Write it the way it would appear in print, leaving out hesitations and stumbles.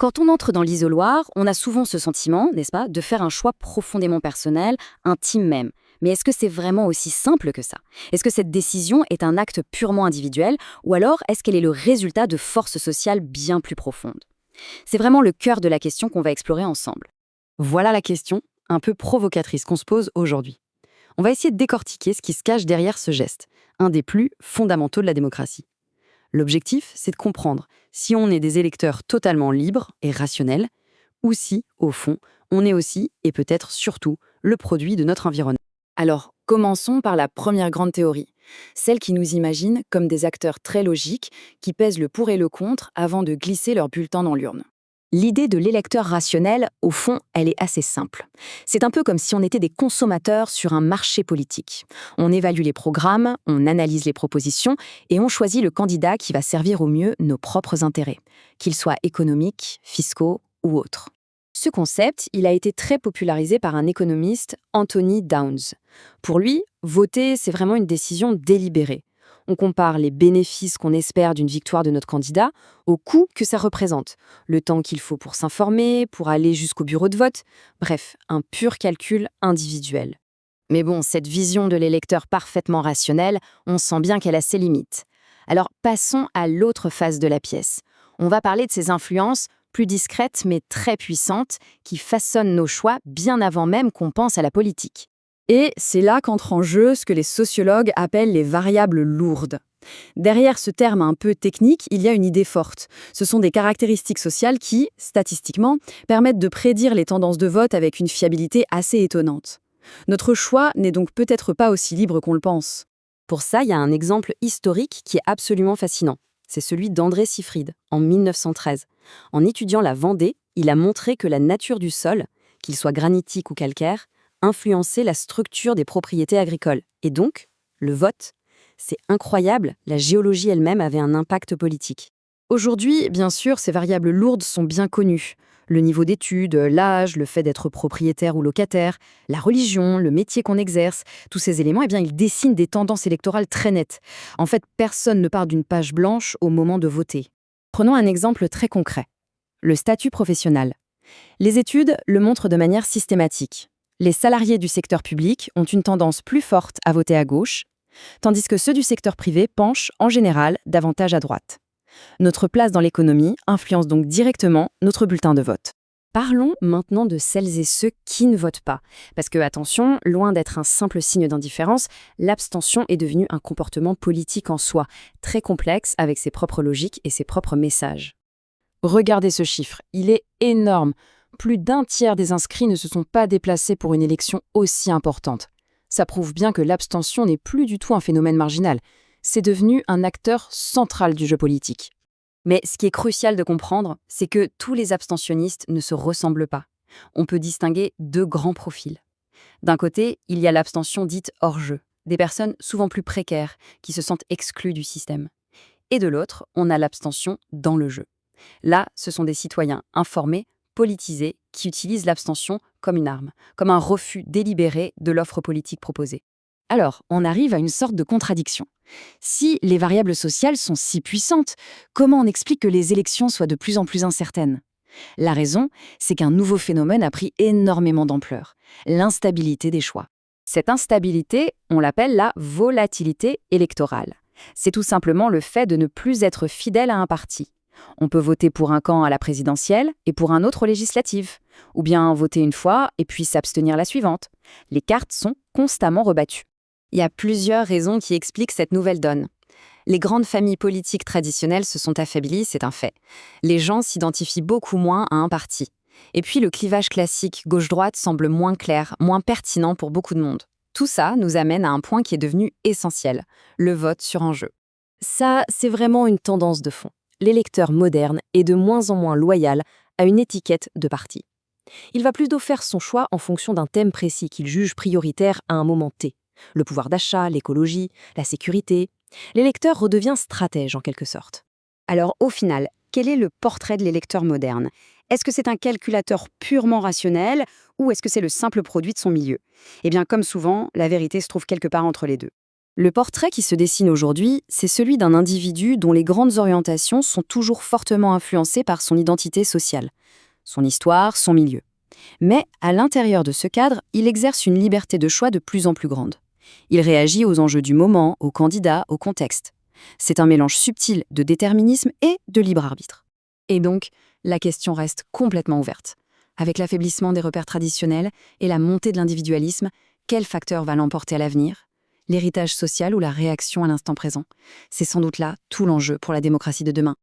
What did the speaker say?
Quand on entre dans l'isoloir, on a souvent ce sentiment, n'est-ce pas, de faire un choix profondément personnel, intime même. Mais est-ce que c'est vraiment aussi simple que ça? Est-ce que cette décision est un acte purement individuel ou alors est-ce qu'elle est le résultat de forces sociales bien plus profondes? C'est vraiment le cœur de la question qu'on va explorer ensemble. Voilà la question, un peu provocatrice, qu'on se pose aujourd'hui. On va essayer de décortiquer ce qui se cache derrière ce geste, un des plus fondamentaux de la démocratie. L'objectif, c'est de comprendre si on est des électeurs totalement libres et rationnels, ou si, au fond, on est aussi, et peut-être surtout, le produit de notre environnement. Alors, commençons par la première grande théorie, celle qui nous imagine comme des acteurs très logiques qui pèsent le pour et le contre avant de glisser leur bulletin dans l'urne. L'idée de l'électeur rationnel, au fond, elle est assez simple. C'est un peu comme si on était des consommateurs sur un marché politique. On évalue les programmes, on analyse les propositions et on choisit le candidat qui va servir au mieux nos propres intérêts, qu'ils soient économiques, fiscaux ou autres. Ce concept, il a été très popularisé par un économiste, Anthony Downs. Pour lui, voter, c'est vraiment une décision délibérée. On compare les bénéfices qu'on espère d'une victoire de notre candidat au coût que ça représente, le temps qu'il faut pour s'informer, pour aller jusqu'au bureau de vote, bref, un pur calcul individuel. Mais bon, cette vision de l'électeur parfaitement rationnel, on sent bien qu'elle a ses limites. Alors passons à l'autre face de la pièce. On va parler de ces influences plus discrètes mais très puissantes qui façonnent nos choix bien avant même qu'on pense à la politique. Et c'est là qu'entre en jeu ce que les sociologues appellent les variables lourdes. Derrière ce terme un peu technique, il y a une idée forte. Ce sont des caractéristiques sociales qui, statistiquement, permettent de prédire les tendances de vote avec une fiabilité assez étonnante. Notre choix n'est donc peut-être pas aussi libre qu'on le pense. Pour ça, il y a un exemple historique qui est absolument fascinant. C'est celui d'André Seyfried, en 1913. En étudiant la Vendée, il a montré que la nature du sol, qu'il soit granitique ou calcaire, influençait la structure des propriétés agricoles. Et donc, le vote. C'est incroyable, la géologie elle-même avait un impact politique. Aujourd'hui, bien sûr, ces variables lourdes sont bien connues. Le niveau d'études, l'âge, le fait d'être propriétaire ou locataire, la religion, le métier qu'on exerce, tous ces éléments, eh bien, ils dessinent des tendances électorales très nettes. En fait, personne ne part d'une page blanche au moment de voter. Prenons un exemple très concret. Le statut professionnel. Les études le montrent de manière systématique. Les salariés du secteur public ont une tendance plus forte à voter à gauche, tandis que ceux du secteur privé penchent, en général, davantage à droite. Notre place dans l'économie influence donc directement notre bulletin de vote. Parlons maintenant de celles et ceux qui ne votent pas. Parce que, attention, loin d'être un simple signe d'indifférence, l'abstention est devenue un comportement politique en soi, très complexe avec ses propres logiques et ses propres messages. Regardez ce chiffre, il est énorme. Plus d'un tiers des inscrits ne se sont pas déplacés pour une élection aussi importante. Ça prouve bien que l'abstention n'est plus du tout un phénomène marginal. C'est devenu un acteur central du jeu politique. Mais ce qui est crucial de comprendre, c'est que tous les abstentionnistes ne se ressemblent pas. On peut distinguer deux grands profils. D'un côté, il y a l'abstention dite hors jeu, des personnes souvent plus précaires, qui se sentent exclues du système. Et de l'autre, on a l'abstention dans le jeu. Là, ce sont des citoyens informés, politisés, qui utilisent l'abstention comme une arme, comme un refus délibéré de l'offre politique proposée. Alors, on arrive à une sorte de contradiction. Si les variables sociales sont si puissantes, comment on explique que les élections soient de plus en plus incertaines? La raison, c'est qu'un nouveau phénomène a pris énormément d'ampleur, l'instabilité des choix. Cette instabilité, on l'appelle la volatilité électorale. C'est tout simplement le fait de ne plus être fidèle à un parti. On peut voter pour un camp à la présidentielle et pour un autre aux législatives, ou bien voter une fois et puis s'abstenir la suivante. Les cartes sont constamment rebattues. Il y a plusieurs raisons qui expliquent cette nouvelle donne. Les grandes familles politiques traditionnelles se sont affaiblies, c'est un fait. Les gens s'identifient beaucoup moins à un parti. Et puis le clivage classique gauche-droite semble moins clair, moins pertinent pour beaucoup de monde. Tout ça nous amène à un point qui est devenu essentiel, le vote sur enjeu. Ça, c'est vraiment une tendance de fond. L'électeur moderne est de moins en moins loyal à une étiquette de parti. Il va plutôt faire son choix en fonction d'un thème précis qu'il juge prioritaire à un moment T. Le pouvoir d'achat, l'écologie, la sécurité. L'électeur redevient stratège en quelque sorte. Alors au final, quel est le portrait de l'électeur moderne? Est-ce que c'est un calculateur purement rationnel ou est-ce que c'est le simple produit de son milieu? Eh bien comme souvent, la vérité se trouve quelque part entre les deux. Le portrait qui se dessine aujourd'hui, c'est celui d'un individu dont les grandes orientations sont toujours fortement influencées par son identité sociale, son histoire, son milieu. Mais à l'intérieur de ce cadre, il exerce une liberté de choix de plus en plus grande. Il réagit aux enjeux du moment, aux candidats, au contexte. C'est un mélange subtil de déterminisme et de libre arbitre. Et donc, la question reste complètement ouverte. Avec l'affaiblissement des repères traditionnels et la montée de l'individualisme, quel facteur va l'emporter à l'avenir? L'héritage social ou la réaction à l'instant présent? C'est sans doute là tout l'enjeu pour la démocratie de demain.